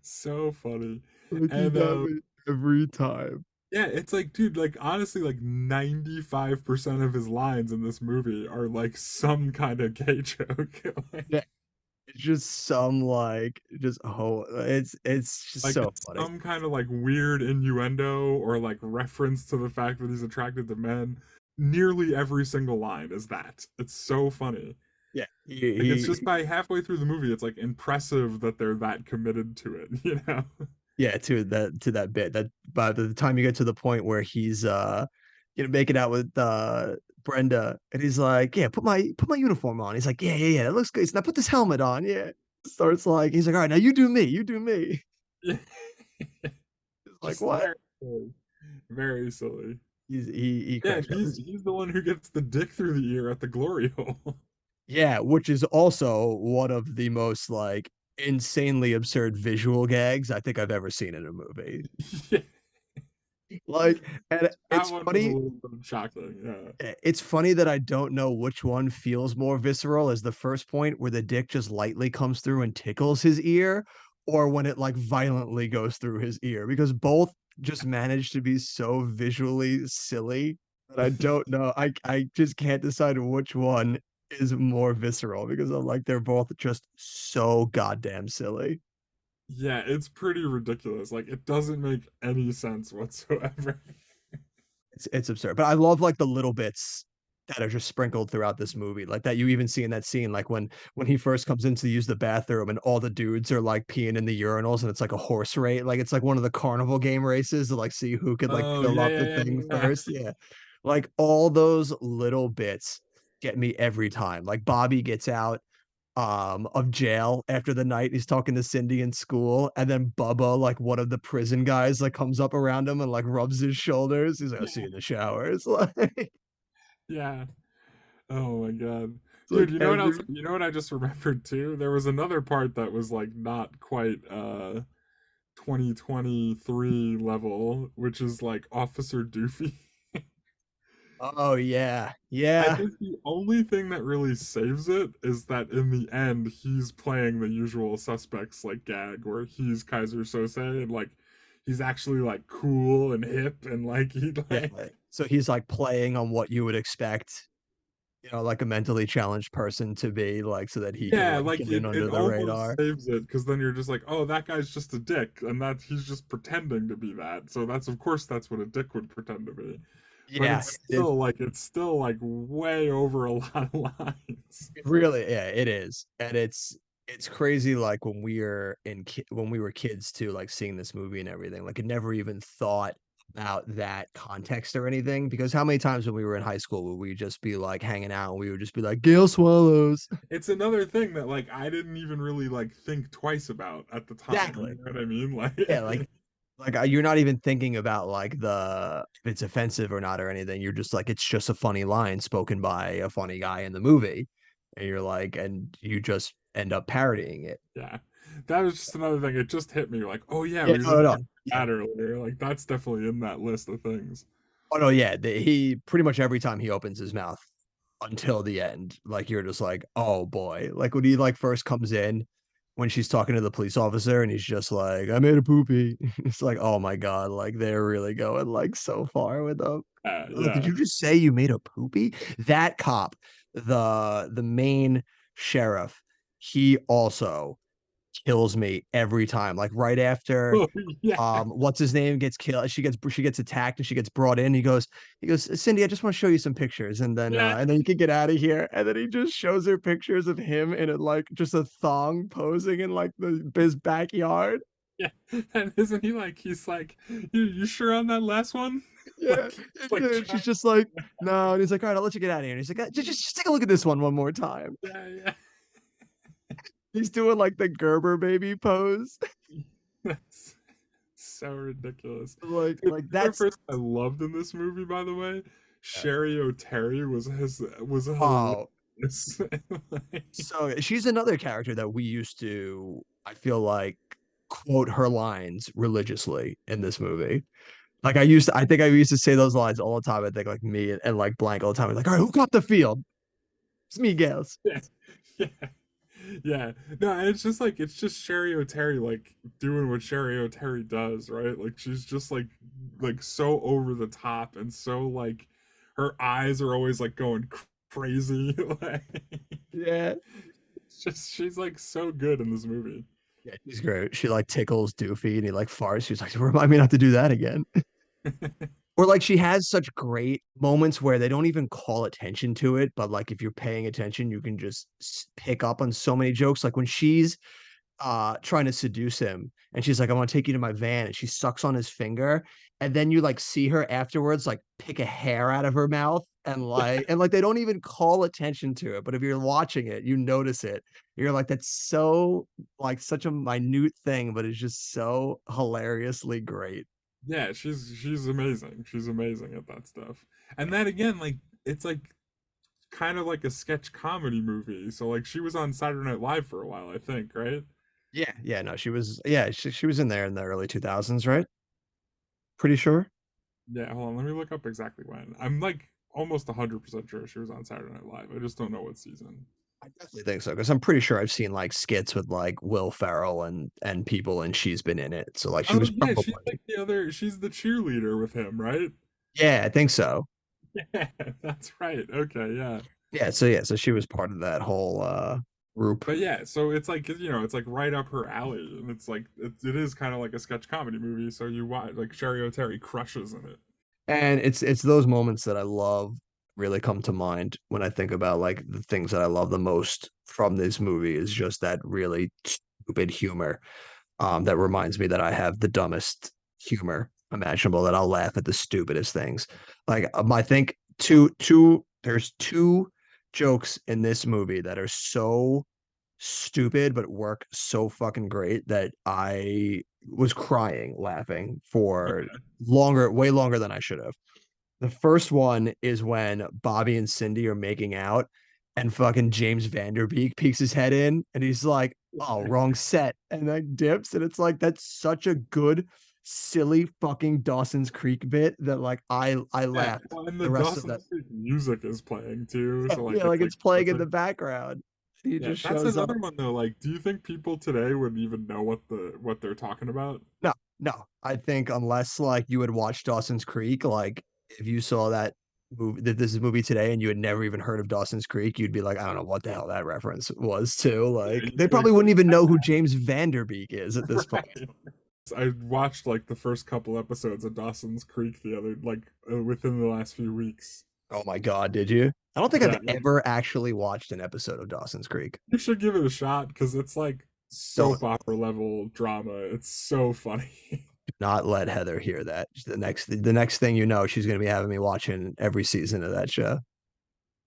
So funny. Like he And got me every time. yeah, it's like, dude, like honestly, like 95% of his lines in this movie are like some kind of gay joke. Yeah, it's just some like just it's just Like so it's funny. some kind of like weird innuendo or like reference to the fact that he's attracted to men. Nearly every single line is that. It's so funny. Yeah, Like it's just he by halfway through the movie, it's like impressive that they're that committed to it, you know? yeah, to that bit that by the time you get to the point where he's making out with Brenda and he's like, yeah, put my uniform on. He's like, yeah, yeah, yeah, that looks good. He's, now put this helmet on. Yeah. Starts like he's like, all right, now you do me. Yeah. He's like, Just what? very silly. Very silly. He Yeah, cracks me up. he's the one who gets the dick through the ear at the glory hole. Yeah, which is also one of the most like insanely absurd visual gags I think I've ever seen in a movie. Yeah, Like, and that one was a little bit shocking. Yeah. it's funny that I don't know which one feels more visceral as the first point where the dick just lightly comes through and tickles his ear, or when it like violently goes through his ear, because both just manage to be so visually silly that I don't know. I just can't decide which one is more visceral because I'm like they're both just so goddamn silly. Yeah, it's pretty ridiculous. Like it doesn't make any sense whatsoever. It's absurd. But I love like the little bits that are just sprinkled throughout this movie, like that you even see in that scene, like when he first comes in to use the bathroom and all the dudes are like peeing in the urinals and it's like a horse race, like it's like one of the carnival game races to like see who could like Oh fill yeah, up yeah, the yeah, thing yeah. first. Yeah. Like all those little bits get me every time. Like Bobby gets out of jail after the night he's talking to Cindy in school, and then Bubba, like one of the prison guys, like comes up around him and like rubs his shoulders. He's like, I'll see you in the showers. Like, it's Yeah. Oh my god. Dude, like you know what else? every You know what I just remembered too? There was another part that was like not quite 2023 level, which is like Officer Doofy. oh yeah. I Yeah. think the only thing that really saves it is that in the end he's playing the usual suspects like gag where he's Kaiser Sose and like he's actually like cool and hip and like he Yeah. like So he's like playing on what you would expect, like a mentally challenged person to be, like so that he can yeah, like like get in it under the almost radar. saves it because then you're just like, oh, that guy's just a dick, and that he's just pretending to be that. So that's of course that's what a dick would pretend to be. But Yeah. It it's still like way over a lot of lines. really, yeah, it is. And it's crazy like when we were kids too, like seeing this movie and everything. Like it never even thought about that context or anything because how many times when we were in high school would we just be like hanging out and we would just be like Gale Swallows. It's another thing that like I didn't even really like think twice about at the time. You Exactly. know what I mean? Yeah, like you're not even thinking about like the if it's offensive or not or anything. You're just like it's just a funny line spoken by a funny guy in the movie. And you're like and you just end up parodying it. yeah, that was just another thing. It just hit me like, oh yeah, Yeah, we no, no, were no. talking Yeah. about that earlier. Like that's definitely in that list of things. Oh no, yeah. He pretty much every time he opens his mouth until the end, like you're just like, oh boy. Like when he like first comes in when she's talking to the police officer and he's just like, I made a poopy. It's like, oh my God, like they're really going like so far with them. Did Yeah. you just say you made a poopy? That cop, the main sheriff, he also kills me every time. Like right after Oh yeah. what's his name gets killed, she gets attacked and she gets brought in. He goes, Cindy, I just want to show you some pictures Yeah. and then you can get out of here. And then he just shows her pictures of him in like just a thong posing in like his backyard. Yeah. And isn't he like he's like, you sure on that last one? Yeah, Like it's like she's trying just like, no, and he's like, all right, I'll let you get out of here. And he's like, just take a look at this one more time. yeah, yeah. He's doing like the Gerber baby pose. That's so ridiculous. like Dude, like another that's person I loved in this movie, by the way, Sherry O'Terry was oh hilarious. Like, so she's another character that we used to, I feel like, quote her lines religiously in this movie. Like I think I used to say those lines all the time. I think like me and like blank all the time. Like, all right, who got the field? It's me, Gales. yeah, yeah, yeah. No, and it's just Sherry O'Terry like doing what Sherry O'Terry does, right? Like she's just like so over the top and so like her eyes are always like going crazy. Like Yeah. it's just she's like so good in this movie. Yeah, she's great. She like tickles Doofy and he like farts. She's like, remind me not to do that again. Or like she has such great moments where they don't even call attention to it, but like if you're paying attention, you can just pick up on so many jokes. Like when she's trying to seduce him and she's like, I want to take you to my van, and she sucks on his finger, and then you like see her afterwards like pick a hair out of her mouth and like they don't even call attention to it. But if you're watching it, you notice it. You're like, that's so like such a minute thing, but it's just so hilariously great. Yeah, she's amazing. She's amazing at that stuff. And that again, like it's like kind of like a sketch comedy movie. So like she was on Saturday Night Live for a while, I think, right? Yeah, yeah, no, she was in there in the early 2000s, right? Pretty sure. Yeah, hold on, let me look up exactly when. I'm like almost 100% sure she was on Saturday Night Live. I just don't know what season. I definitely think so because I'm pretty sure I've seen like skits with like Will Ferrell and people, and she's been in it. So like she Oh was yeah, she's probably like she's the cheerleader with him, right? yeah, I think so. Yeah, that's right. Okay, yeah. Yeah, so she was part of that whole group. But yeah, so it's like it's like right up her alley, and it's like it is kind of like a sketch comedy movie. So you watch like Sherry O'Terry crushes in it. And it's those moments that I love really come to mind when I think about like the things that I love the most from this movie is just that really stupid humor. That reminds me that I have the dumbest humor imaginable, that I'll laugh at the stupidest things. Like I think there's two jokes in this movie that are so stupid but work so fucking great that I was crying laughing for way longer than I should have. The first one is when Bobby and Cindy are making out and fucking James Vanderbeek peeks his head in and he's like, "Oh, wrong set." And then dips and it's like that's such a good silly fucking Dawson's Creek bit that like I Yeah, laughed well, and the the rest of Dawson's that. Creek music is playing too, Yeah, so like yeah, it's like like it's playing in perfect. the background. He Yeah, just that's shows another up. one though. Like, do you think people today would even know what they're talking about? No, no. I think unless like you had watched Dawson's Creek, like if you saw that movie, this movie today, and you had never even heard of Dawson's Creek, you'd be like, I don't know what the hell that reference was to. Yeah, Like you'd they be like, probably what wouldn't is even that? know who James Vanderbeek is at this point. Right. I watched like the first couple episodes of Dawson's Creek the other within the last few weeks. Oh my God, did you? I don't think I've Yeah, ever actually watched an episode of Dawson's Creek. you should give it a shot because it's like Don't soap opera level drama. It's so funny. not let Heather hear that. The next thing you know, she's gonna be having me watching every season of that show.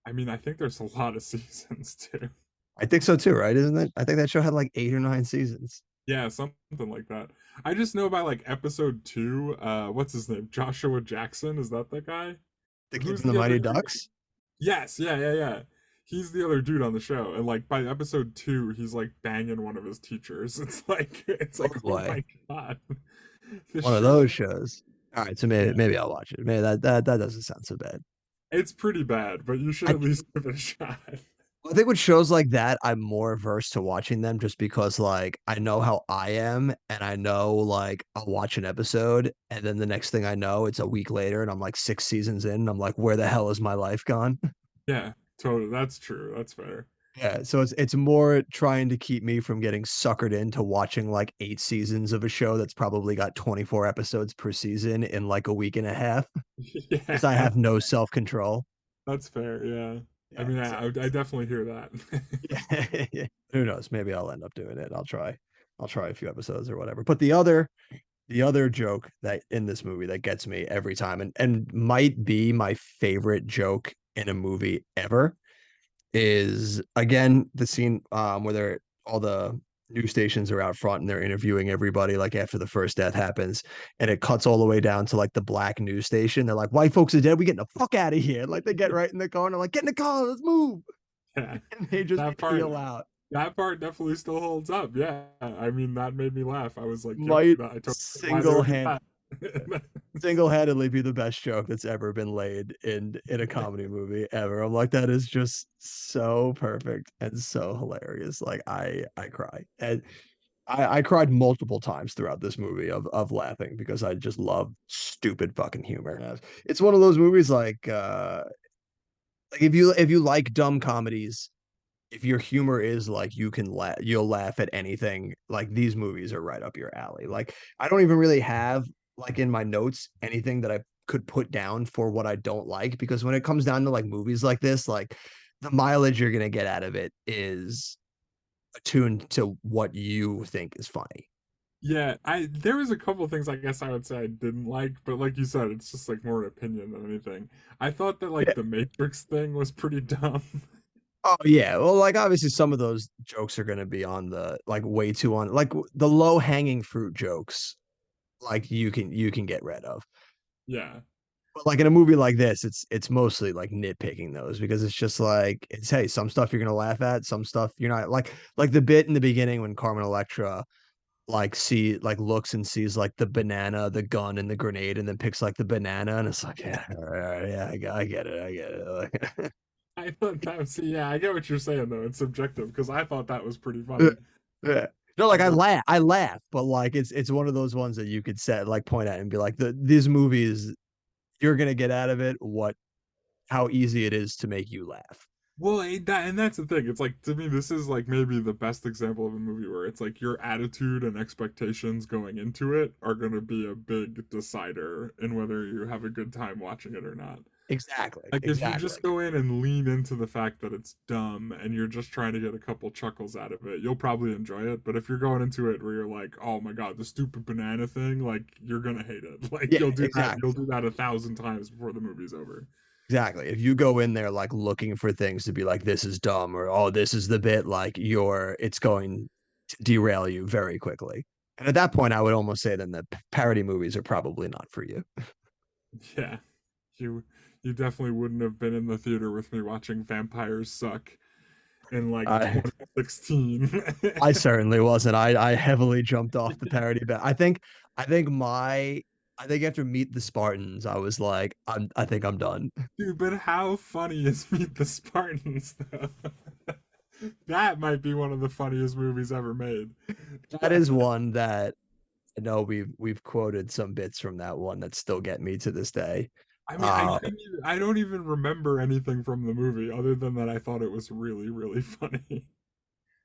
I mean, I think there's a lot of seasons too. I think so too, right? Isn't it? I think that show had like 8 or 9 seasons. Yeah, something like that. I just know by like episode two, what's his name? Joshua Jackson, is that guy? The kid Who's from the the other Mighty dude? Ducks. Yes, yeah, yeah, yeah. He's the other dude on the show. And like by episode two, he's like banging one of his teachers. It's Oh like, oh boy, my god. This one of show. those shows. All right, so maybe Yeah. maybe I'll watch it. Maybe that doesn't sound so bad. It's pretty bad, but you should I at least give it a shot. I think with shows like that, I'm more averse to watching them just because like I know how I am and I know like I'll watch an episode and then the next thing I know, it's a week later and I'm like 6 seasons in and I'm like, where the hell is my life gone? Yeah, totally. That's true. That's fair. Yeah, so it's more trying to keep me from getting suckered into watching like 8 seasons of a show that's probably got 24 episodes per season in like a week and a half because I Yeah, have no self-control. that's fair. Yeah. I Yeah, mean, so I definitely hear that. yeah. Who knows? Maybe I'll end up doing it. I'll try a few episodes or whatever. But the other joke that in this movie that gets me every time and might be my favorite joke in a movie ever is again the scene where they're all the news stations are out front and they're interviewing everybody like after the first death happens and it cuts all the way down to like the black news station. They're like, white folks are dead, we getting the fuck out of here. Like they get right in the car and they're like, get in the car, let's move. Yeah. And they just That part peel out. that part definitely still holds up. Yeah. I mean, that made me laugh. I was like, yep, Might I totally get why they single would do hand that. single-handedly be the best joke that's ever been laid in a comedy movie ever. I'm like, that is just so perfect and so hilarious. Like I cry. And I cried multiple times throughout this movie of laughing because I just love stupid fucking humor. It's one of those movies like if you like dumb comedies, if your humor is like you'll laugh at anything, like these movies are right up your alley. Like I don't even really have like in my notes anything that I could put down for what I don't like because when it comes down to like movies like this, like the mileage you're gonna get out of it is attuned to what you think is funny. Yeah, I there was a couple things I guess I would say I didn't like, but like you said, it's just like more an opinion than anything. I thought that like Yeah. the Matrix thing was pretty dumb. Oh yeah. Well, like obviously some of those jokes are gonna be on the like way too on like the low hanging fruit jokes, like you can get rid of. Yeah. But like in a movie like this, it's mostly like nitpicking those because it's just like it's hey, some stuff you're gonna laugh at, some stuff you're not like the bit in the beginning when Carmen Electra like looks and sees like the banana, the gun, and the grenade, and then picks like the banana, and it's like yeah, all right, yeah, I get it, I get it. Like, I thought that was yeah, I get what you're saying though. It's subjective because I thought that was pretty funny. yeah. No, like Like what I laugh, but like it's one of those ones that you could set like point at and be like these movies you're gonna get out of it what how easy it is to make you laugh. Well, and that's the thing. It's like to me, this is like maybe the best example of a movie where it's like your attitude and expectations going into it are going to be a big decider in whether you have a good time watching it or not. Exactly, Like if you just exactly. go in and lean into the fact that it's dumb and you're just trying to get a couple chuckles out of it, you'll probably enjoy it. But if you're going into it where you're like, "Oh my god, the stupid banana thing," like you're gonna hate it. Like Yeah, you'll exactly. do that 1,000 times before the movie's over. Exactly. If you go in there like looking for things to be like, this is dumb or oh, this is the bit, like it's going to derail you very quickly. And at that point, I would almost say then the parody movies are probably not for you. Yeah, you you definitely wouldn't have been in the theater with me watching Vampires Suck in like I 2016. I certainly wasn't. I heavily jumped off the parody bit. I think my I think after Meet the Spartans, I was like, I think I'm done. Dude, but how funny is Meet the Spartans though? That might be one of the funniest movies ever made. That is one that I know we've quoted some bits from that one that still get me to this day. I mean, Uh, I don't even remember anything from the movie other than that I thought it was really, really funny.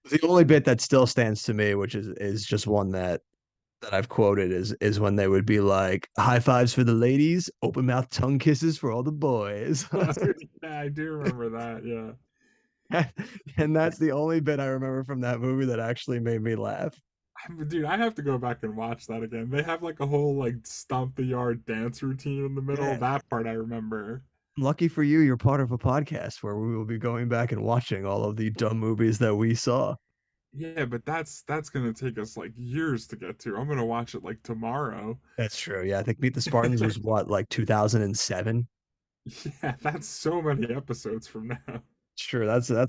the only bit that still stands to me, which is just one that I've quoted, is when they would be like, high fives for the ladies, open mouth tongue kisses for all the boys. Yeah, I do remember that. Yeah. And that's the only bit I remember from that movie that actually made me laugh. Dude, I have to go back and watch that again. They have like a whole like stomp the yard dance routine in the middle. Yeah. That part I remember. Lucky for you, you're part of a podcast where we will be going back and watching all of the dumb movies that we saw. Yeah, but that's gonna take us like years to get to. I'm gonna watch it like tomorrow. That's true. Yeah, I think Meet the Spartans was what, like 2007? Yeah, that's so many episodes from now. Sure, that's a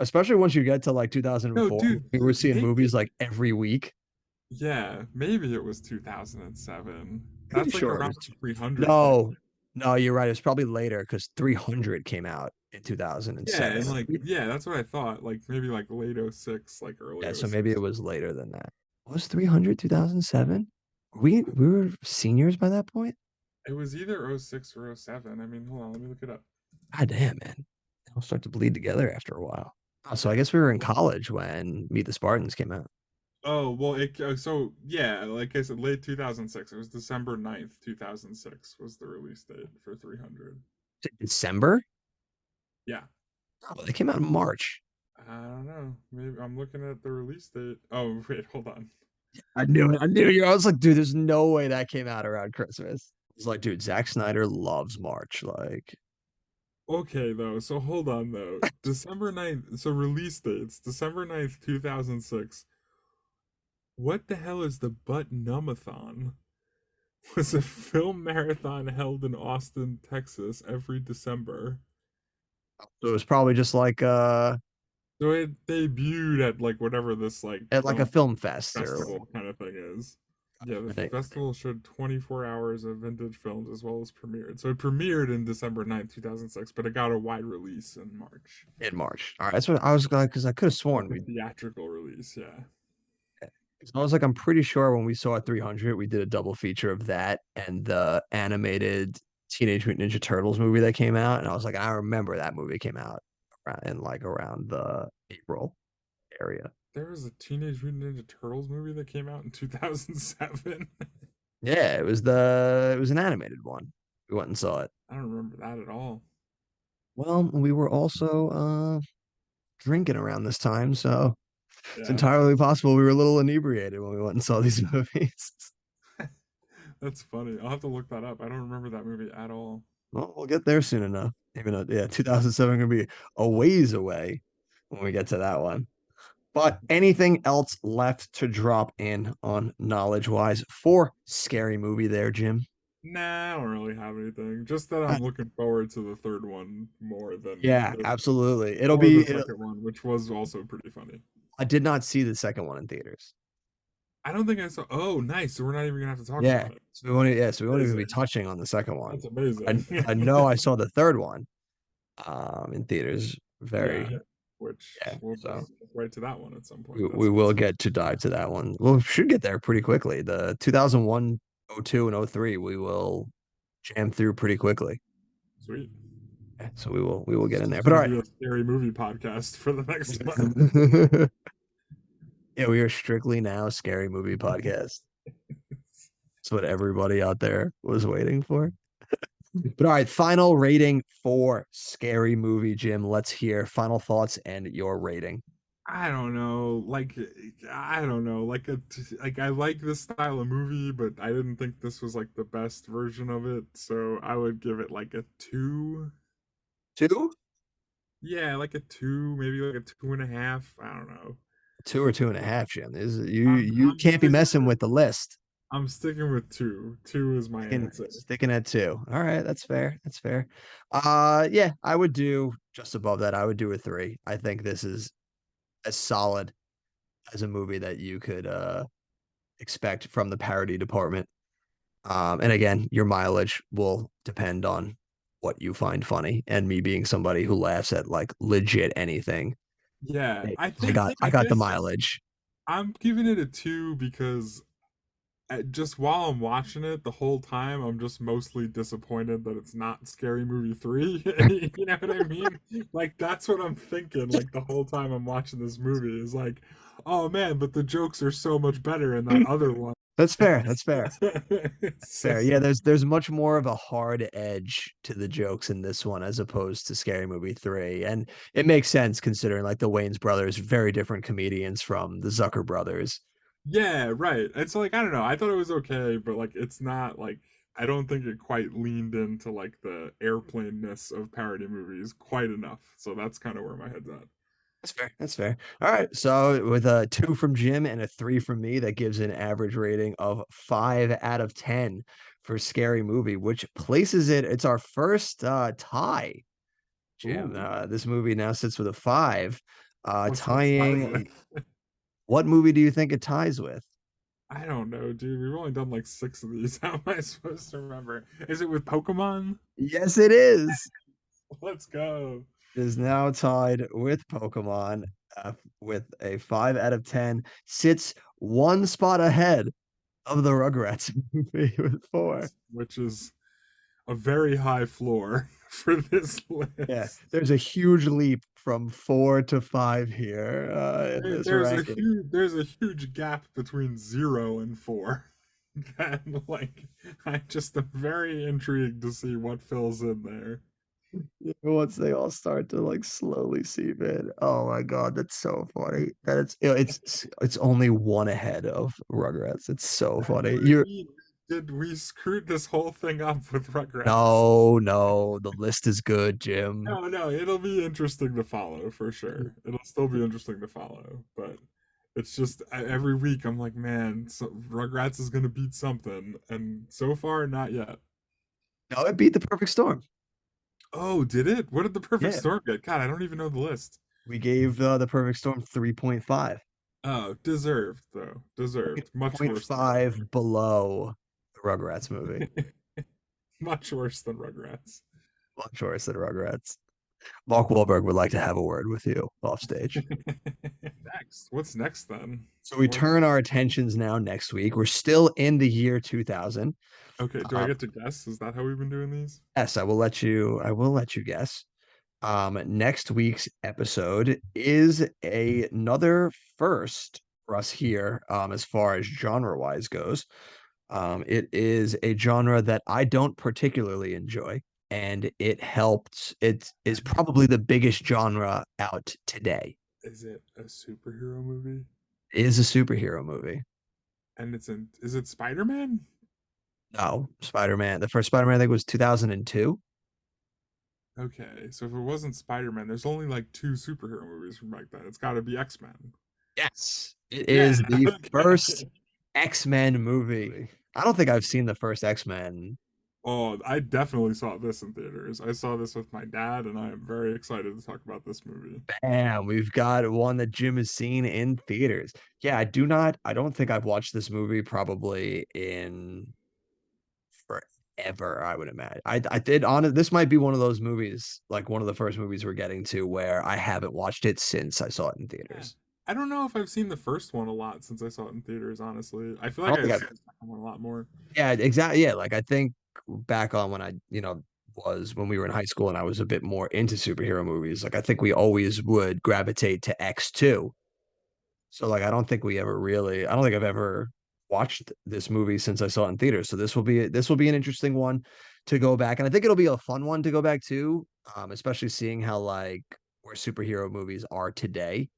especially once you get to like No, 2004. dude, We were seeing maybe movies like every week. yeah, maybe it was 2007. Pretty That's like sure it around was. the 300 came. No, no, you're right. It was probably later because 300 came out in Yeah, 2007. and like yeah, that's what I thought. Like maybe like late '06, like early Yeah, so maybe it '06. was later than that. Was 300 2007? We were seniors by that point? It was either '06 or '07. I mean, hold on, let me look it up. God damn, man. They'll start to bleed together after a while. Oh, so I guess we were in college when Meet the Spartans came out. Oh, well, so yeah, like I said, late 2006. It was December 9th, 2006 was the release date for 300. December? Yeah. Oh, they came out in March. I don't know. Maybe I'm looking at the release date. Oh, wait, hold on. I knew it. I knew you. I was like, dude, there's no way that came out around Christmas. It's like, dude, Zack Snyder loves March. Like, Okay, though. So hold on, though. December 9th. So release dates December 9th, 2006. What the hell is the Butt Numathon? Was a film marathon held in Austin, Texas every December. so it was probably just like So it debuted at like whatever this like at like a film film fest or festival kind of thing is. Yeah, the I think festival showed 24 hours of vintage films as well as premiered. So it premiered in December 9th, 2006, but it got a wide release in March. in March. All right, that's what I was going because I could have Like sworn a we. theatrical release, yeah. I was like, I'm pretty sure when we saw 300, we did a double feature of that and the animated Teenage Mutant Ninja Turtles movie that came out, and I was like, I remember that movie came out around the April area. There was a Teenage Mutant Ninja Turtles movie that came out in 2007. Yeah, it was an animated one. We went and saw it. I don't remember that at all. Well, we were also drinking around this time, so it's Yeah, entirely possible we were a little inebriated when we went and saw these movies. that's funny. I'll have to look that up. I don't remember that movie at all. Well, we'll get there soon enough. Even though, yeah, 2007 gonna be a ways away when we get to that one. But anything else left to drop in on knowledge wise for scary movie there, Jim? Nah, I don't really have anything. Just that I'm looking forward to the third one more than Yeah, absolutely. the second one, which was also pretty funny. I did not see the second one in theaters. I don't think I saw. Oh, nice. So we're not even gonna have to talk Yeah. about it. So we won't even be Amazing. touching on the second one. That's amazing. I know I saw the third one in theaters Yeah, very which yeah. we'll So just right to that one at some point. we That's will amazing. get to dive to that one. Well, we should get there pretty quickly. The 2001, '02, and '03 we will jam through pretty quickly. Sweet. So we will It's get in just there. But gonna all right. be a scary movie podcast for the next month. Yeah, we are strictly now scary movie podcast. That's what everybody out there was waiting for. But all right, final rating for Scary Movie, Jim. Let's hear final thoughts and your rating. I don't know, I don't know, like I like this style of movie, but I didn't think this was like the best version of it, so I would give it like a two. Two? Yeah, like a two, maybe like a two and a half. I don't know. Two or two and a half, Jim. You I'm you I'm can't be sticking messing with with the list. I'm sticking with two. Two is my Sticking answer. sticking at two. All right, that's fair. That's fair. Yeah, I would do just above that. I would do a three. I think this is as solid as a movie that you could expect from the parody department. And again, your mileage will depend on what you find funny. And me being somebody who laughs at like legit anything, Yeah, I I I think got I I got the guess mileage. I'm giving it a two because just while I'm watching it the whole time, I'm just mostly disappointed that it's not Scary Movie 3. You know what I mean? Like, that's what I'm thinking, like, the whole time I'm watching this movie is like, oh man, but the jokes are so much better in that other one. That's fair. That's fair. So, Fair. Yeah, there's much more of a hard edge to the jokes in this one as opposed to Scary Movie 3. And it makes sense considering like the Wayans brothers, very different comedians from the Zucker brothers. yeah, right. It's like, I don't know. I thought it was okay, but like, it's not like, I don't think it quite leaned into like the airplane-ness of parody movies quite enough. So that's kind of where my head's at. That's fair. That's fair. All right. So with a two from Jim and a three from me, that gives an average rating of 5 out of 10 for Scary Movie, which places it. It's our first tie, Jim. Ooh, This movie now sits with a five. what's it tied Tying. with? What movie do you think it ties with? I don't know, dude. We've only done like six of these. How am I supposed to remember? Is it with Pokemon? Yes, it is. Let's go. It is now tied with Pokemon with a 5 out of 10. Sits one spot ahead of the Rugrats movie with four. Which is a very high floor for this Yeah, list. there's a huge leap from 4 to 5 here in this ranking. There's a huge gap between 0 and 4. That like I just am very intrigued to see what fills in there. Once they all start to like slowly seep in. Oh my God, that's so funny. That it's only one ahead of Rugrats. It's so That's funny. what I You're mean. Did we screwed this whole thing up with Rugrats? No, no, the list is good, Jim. No, no, it'll be interesting to follow for sure. It'll still be interesting to follow, but it's just every week I'm like, man, Rugrats is gonna beat something, and so far not yet. No, it beat the perfect storm. Oh, did it? What did the Perfect Yeah, Storm get? God, I don't even know the list. we gave the perfect storm 3.5. Oh, deserved though. Deserved. Much Point worse than 0.5 below the Rugrats movie. Rugrats. Much worse than Rugrats. Much worse than Rugrats. Mark Wahlberg would like to have a word with you off stage. Next, what's next then? So we What? turn our attentions now next week. We're still in the year 2000. Okay, do I Um, get to guess? Is that how we've been doing these? yes, I will let you guess. Next week's episode is another first for us here, as far as genre wise goes. It is a genre that I don't particularly enjoy, and it is probably the biggest genre out today. Is it a superhero movie? It is a superhero movie. And it's in is it Spider-Man? No, Spider-Man. The first Spider-Man I think was 2002. Okay, so if it wasn't Spider-Man, there's only like two superhero movies from back then. It's got to be X-Men. Yes, it Yeah, is the first okay. X-Men movie. I don't think I've seen the first X-Men. Oh, I definitely saw this in theaters. I saw this with my dad, and I am very excited to talk about this movie. Bam, we've got one that Jim has seen in theaters. Yeah, I don't think I've watched this movie probably in forever, I would imagine. I did on it. This might be one of those movies, like one of the first movies we're getting to where I haven't watched it since I saw it in Yeah. theaters. I don't know if I've seen the first one a lot since I saw it in theaters, honestly. I feel I like don't I've think seen I've the second one a lot more. Yeah, exactly. Yeah, like I think back on when I was when we were in high school and I was a bit more into superhero movies. Like I think we always would gravitate to X2. So like I don't think I've ever watched this movie since I saw it in theaters. So this will be an interesting one to go back. And I think it'll be a fun one to go back to, especially seeing how like where superhero movies are today.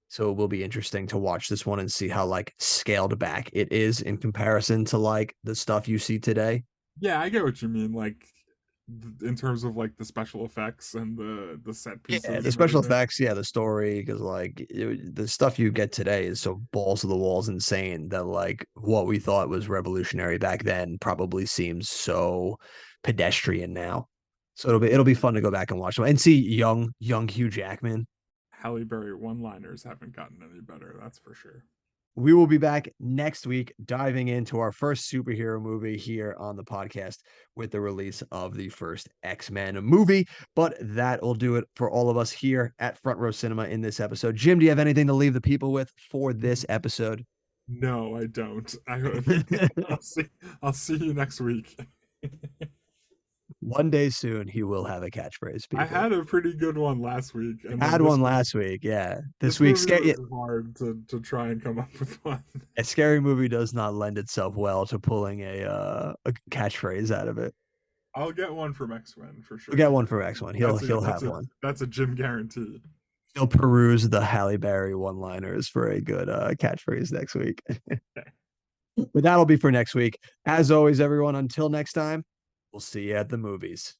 So it will be interesting to watch this one and see how like scaled back it is in comparison to like the stuff you see today. Yeah, I get what you mean. Like in terms of like the special effects and the set Yeah, pieces the and special everything. effects, yeah, the story, because the stuff you get today is so balls to the walls insane that like what we thought was revolutionary back then probably seems so pedestrian now. So it'll be fun to go back and watch them and see young Hugh Jackman. Halle Berry one-liners haven't gotten any better, that's for sure. We will be back next week diving into our first superhero movie here on the podcast with the release of the first X-Men movie. But that will do it for all of us here at Front Row Cinema in this episode. Jim, do you have anything to leave the people with for this episode? No, I don't. I'll see I'll see you next week. One day soon, he will have a catchphrase, I people. had a pretty good one last week, You and then had one last week. Yeah. This this week, movie was hard to try and come up with one. a scary movie does not lend itself well to pulling a catchphrase out of it. I'll get one from X-Men for We'll get sure. one for X one. He'll have one. That's a gym guarantee. He'll peruse the Halle Berry one liners for a good catchphrase next week. But that'll be for next week. As always, everyone, until next time, we'll see you at the movies.